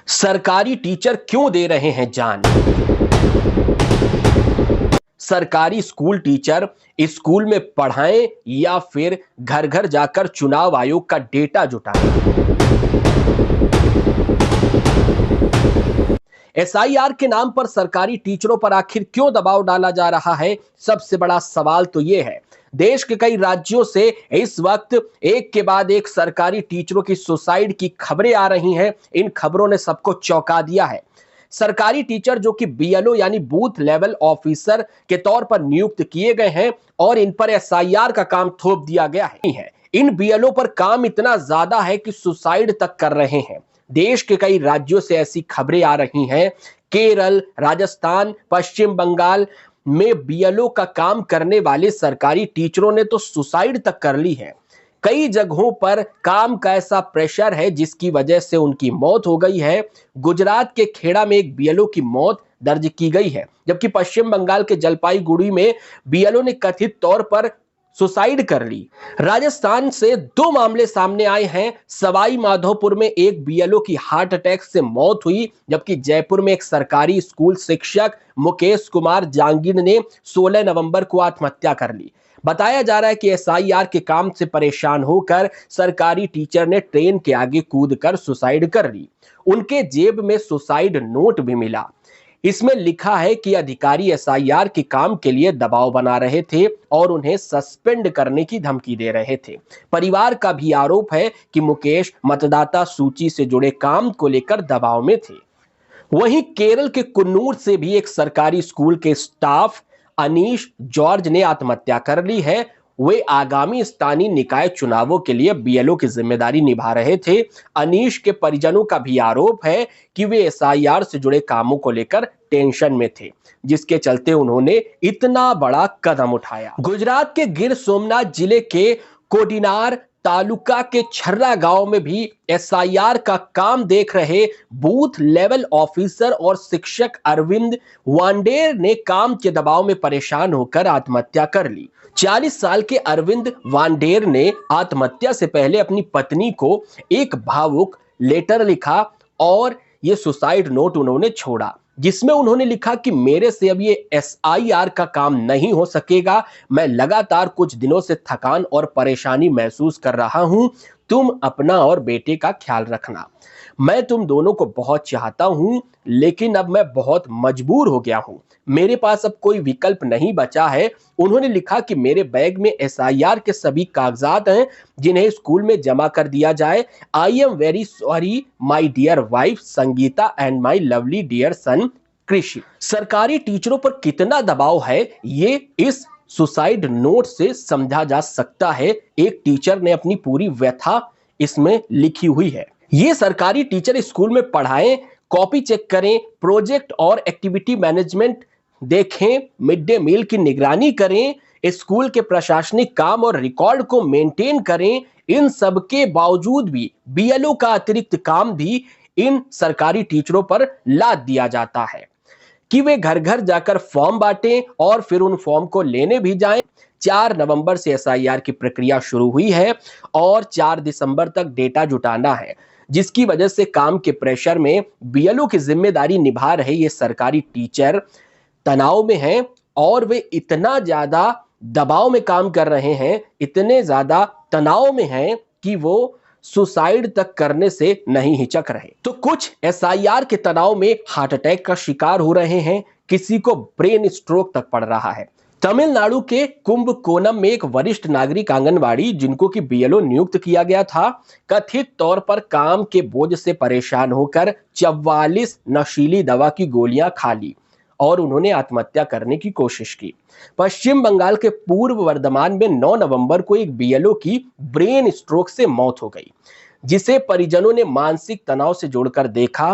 सरकारी टीचर क्यों दे रहे हैं जान? सरकारी स्कूल टीचर स्कूल में पढ़ाएं या फिर घर घर जाकर चुनाव आयोग का डेटा जुटाएं? एसआईआर के नाम पर सरकारी टीचरों पर आखिर क्यों दबाव डाला जा रहा है? सबसे बड़ा सवाल तो यह है। देश के कई राज्यों से इस वक्त एक के बाद एक सरकारी टीचरों की सुसाइड की खबरें आ रही हैं। इन खबरों ने सबको चौंका दिया है। सरकारी टीचर जो कि बीएलओ यानी बूथ लेवल ऑफिसर के तौर पर नियुक्त किए गए हैं और इन पर एसआईआर का काम थोप दिया गया है। इन बीएलओ पर काम इतना ज्यादा है कि सुसाइड तक कर रहे हैं। देश के कई राज्यों से ऐसी खबरें आ रही हैं। केरल, राजस्थान, पश्चिम बंगाल में बीएलओ का काम करने वाले सरकारी टीचरों ने तो सुसाइड तक कर ली है। कई जगहों पर काम का ऐसा प्रेशर है जिसकी वजह से उनकी मौत हो गई है। गुजरात के खेड़ा में एक बीएलओ की मौत दर्ज की गई है, जबकि पश्चिम बंगाल के जलपाईगुड़ी में बीएलओ ने कथित तौर पर सुसाइड कर ली। राजस्थान से 2 मामले सामने आए हैं। सवाई माधोपुर में एक बीएलओ की हार्ट अटैक से मौत हुई, जबकि जयपुर में एक सरकारी स्कूल शिक्षक मुकेश कुमार जांगिड़ ने 16 नवंबर को आत्महत्या कर ली। बताया जा रहा है कि एसआईआर के काम से परेशान होकर सरकारी टीचर ने ट्रेन के आगे कूदकर सुसाइड कर ली। उनके जेब में सुसाइड नोट भी मिला। इसमें लिखा है कि अधिकारी एसआईआर के काम के लिए दबाव बना रहे थे और उन्हें सस्पेंड करने की धमकी दे रहे थे। परिवार का भी आरोप है कि मुकेश मतदाता सूची से जुड़े काम को लेकर दबाव में थे। वहीं केरल के कुन्नूर से भी एक सरकारी स्कूल के स्टाफ अनीश जॉर्ज ने आत्महत्या कर ली है। वे आगामी स्थानीय निकाय चुनावों के लिए बीएलओ की जिम्मेदारी निभा रहे थे। अनीश के परिजनों का भी आरोप है कि वे एसआईआर से जुड़े कामों को लेकर टेंशन में थे, जिसके चलते उन्होंने इतना बड़ा कदम उठाया। गुजरात के गिर सोमनाथ जिले के कोडिनार तालुका के छर्रा गांव में भी एसआईआर का काम देख रहे बूथ लेवल ऑफिसर और शिक्षक अरविंद वांडेर ने काम के दबाव में परेशान होकर आत्महत्या कर ली। 40 साल के अरविंद वांडेर ने आत्महत्या से पहले अपनी पत्नी को एक भावुक लेटर लिखा और ये सुसाइड नोट उन्होंने छोड़ा, जिसमें उन्होंने लिखा कि मेरे से अब ये एसआईआर का काम नहीं हो सकेगा। मैं लगातार कुछ दिनों से थकान और परेशानी महसूस कर रहा हूं। तुम अपना और बेटे का ख्याल रखना। मैं तुम दोनों को बहुत चाहता हूं, लेकिन अब मैं बहुत मजबूर हो गया हूं। मेरे पास अब कोई विकल्प नहीं बचा है। उन्होंने लिखा कि मेरे बैग में एसआईआर के सभी कागजात हैं जिन्हें स्कूल में जमा कर दिया जाए। I am very sorry my dear wife Sangeeta and my lovely dear son Krishi. सरकारी टीचरों पर कितना दबाव है ये इस सुसाइड नोट से समझा जा सकता है। एक टीचर ने अपनी पूरी व्यथा इसमें लिखी हुई है। ये सरकारी टीचर स्कूल में पढ़ाएं, कॉपी चेक करें, प्रोजेक्ट और एक्टिविटी मैनेजमेंट देखें, मिड डे मील की निगरानी करें, स्कूल के प्रशासनिक काम और रिकॉर्ड को मेंटेन करें। इन सब के बावजूद भी बीएलओ का अतिरिक्त काम भी इन सरकारी टीचरों पर लाद दिया जाता है कि वे घर घर जाकर फॉर्म बांटें और फिर उन फॉर्म को लेने भी जाएं। 4 नवंबर से एसआईआर की प्रक्रिया शुरू हुई है और 4 दिसंबर तक डेटा जुटाना है, जिसकी वजह से काम के प्रेशर में बीएलओ की जिम्मेदारी निभा रहे ये सरकारी टीचर तनाव में हैं और वे इतना ज्यादा दबाव में काम कर रहे हैं, इतने ज्यादा तनाव में हैं कि वो सुसाइड तक करने से नहीं हिचक रहे। तो कुछ एसआईआर के तनाव में हार्ट अटैक का शिकार हो रहे हैं, किसी को ब्रेन स्ट्रोक तक पड़ रहा है। तमिलनाडु के कुंभकोणम में एक वरिष्ठ नागरिक आंगनवाड़ी जिनको कि बीएलओ नियुक्त किया गया था, कथित तौर पर काम के बोझ से परेशान होकर 44 नशीली दवा की गोलियां खा ली और उन्होंने आत्महत्या करने की कोशिश की। पश्चिम बंगाल के पूर्व वर्धमान में 9 नवंबर को एक बीएलओ की ब्रेन स्ट्रोक से मौत हो गई, जिसे परिजनों ने मानसिक तनाव से जोड़कर देखा।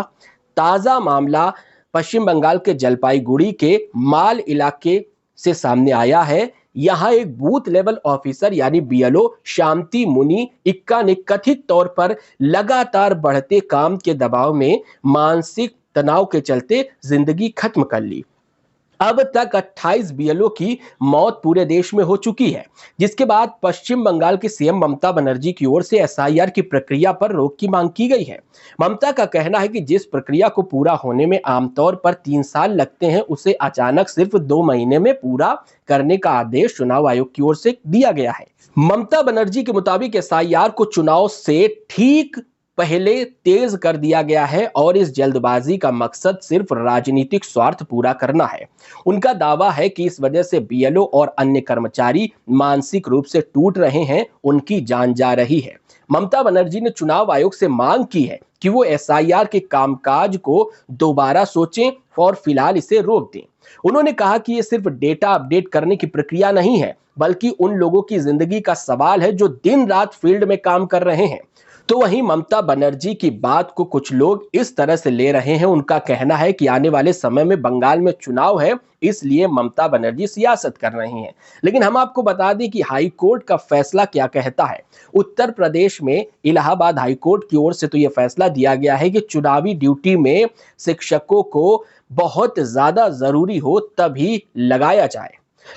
ताजा मामला पश्चिम बंगाल के जलपाईगुड़ी के माल इलाके से सामने आया है। यहां एक बूथ लेवल ऑफिसर यानी बीएलओ शांति मुनि इक्का ने कथित तौर पर लगातार बढ़ते काम के दबाव में मानसिक तनाव के चलते जिंदगी खत्म कर ली। अब तक 28 बीएलओ की मौत पूरे देश में हो चुकी है, जिसके बाद पश्चिम बंगाल की सीएम ममता बनर्जी की ओर से एसआईआर की प्रक्रिया पर रोक की मांग की गई है। ममता का कहना है कि जिस प्रक्रिया को पूरा होने में आमतौर पर 3 साल लगते हैं, उसे अचानक सिर्फ 2 महीने में पूरा करने का आदेश चुनाव आयोग की ओर से दिया गया है। ममता बनर्जी के मुताबिक एसआईआर को चुनाव से ठीक पहले तेज कर दिया गया है और इस जल्दबाजी का मकसद सिर्फ राजनीतिक स्वार्थ पूरा करना है। उनका दावा है कि इस वजह से बीएलओ और अन्य कर्मचारी मानसिक रूप से टूट रहे हैं, उनकी जान जा रही है। ममता बनर्जी ने चुनाव आयोग से मांग की है कि वो एसआईआर के कामकाज को दोबारा सोचें और फिलहाल इसे रोक दें। उन्होंने कहा कि ये सिर्फ डेटा अपडेट करने की प्रक्रिया नहीं है, बल्कि उन लोगों की जिंदगी का सवाल है जो दिन रात फील्ड में काम कर रहे हैं। तो वहीं ममता बनर्जी की बात को कुछ लोग इस तरह से ले रहे हैं। उनका कहना है कि आने वाले समय में बंगाल में चुनाव है, इसलिए ममता बनर्जी सियासत कर रही हैं। लेकिन हम आपको बता दें कि हाई कोर्ट का फैसला क्या कहता है। उत्तर प्रदेश में इलाहाबाद हाई कोर्ट की ओर से तो यह फैसला दिया गया है कि चुनावी ड्यूटी में शिक्षकों को बहुत ज्यादा जरूरी हो तभी लगाया जाए।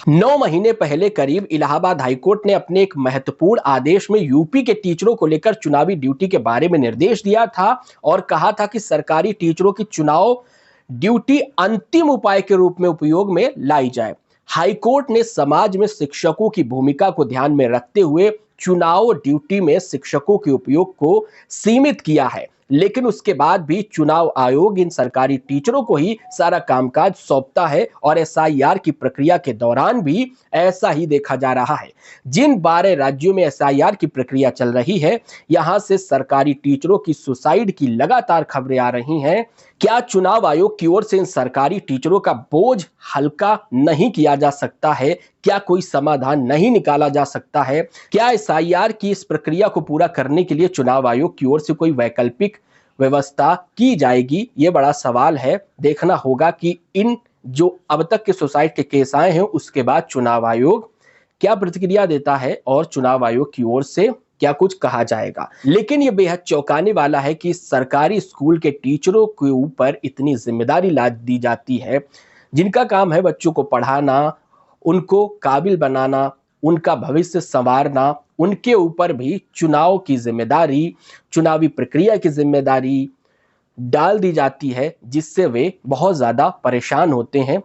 9 महीने पहले करीब इलाहाबाद हाईकोर्ट ने अपने एक महत्वपूर्ण आदेश में यूपी के टीचरों को लेकर चुनावी ड्यूटी के बारे में निर्देश दिया था और कहा था कि सरकारी टीचरों की चुनाव ड्यूटी अंतिम उपाय के रूप में उपयोग में लाई जाए। हाईकोर्ट ने समाज में शिक्षकों की भूमिका को ध्यान में रखते हुए चुनाव ड्यूटी में शिक्षकों के उपयोग को सीमित किया है, लेकिन उसके बाद भी चुनाव आयोग इन सरकारी टीचरों को ही सारा कामकाज सौंपता है और एसआईआर की प्रक्रिया के दौरान भी ऐसा ही देखा जा रहा है। जिन 12 राज्यों में एसआईआर की प्रक्रिया चल रही है, यहां से सरकारी टीचरों की सुसाइड की लगातार खबरें आ रही हैं। क्या चुनाव आयोग की ओर से इन सरकारी टीचरों का बोझ हल्का नहीं किया जा सकता है? क्या कोई समाधान नहीं निकाला जा सकता है? क्या एसआईआर की इस प्रक्रिया को पूरा करने के लिए चुनाव आयोग की ओर से कोई वैकल्पिक व्यवस्था की जाएगी? ये बड़ा सवाल है। देखना होगा कि इन जो अब तक के सुसाइड के केस आए हैं, उसके बाद चुनाव आयोग क्या प्रतिक्रिया देता है और चुनाव आयोग की ओर से क्या कुछ कहा जाएगा। लेकिन यह बेहद चौंकाने वाला है कि सरकारी स्कूल के टीचरों के ऊपर इतनी जिम्मेदारी लाद दी जाती है, जिनका काम है बच्चों को पढ़ाना, उनको काबिल बनाना, उनका भविष्य संवारना। उनके ऊपर भी चुनाव की जिम्मेदारी, चुनावी प्रक्रिया की जिम्मेदारी डाल दी जाती है, जिससे वे बहुत ज्यादा परेशान होते हैं।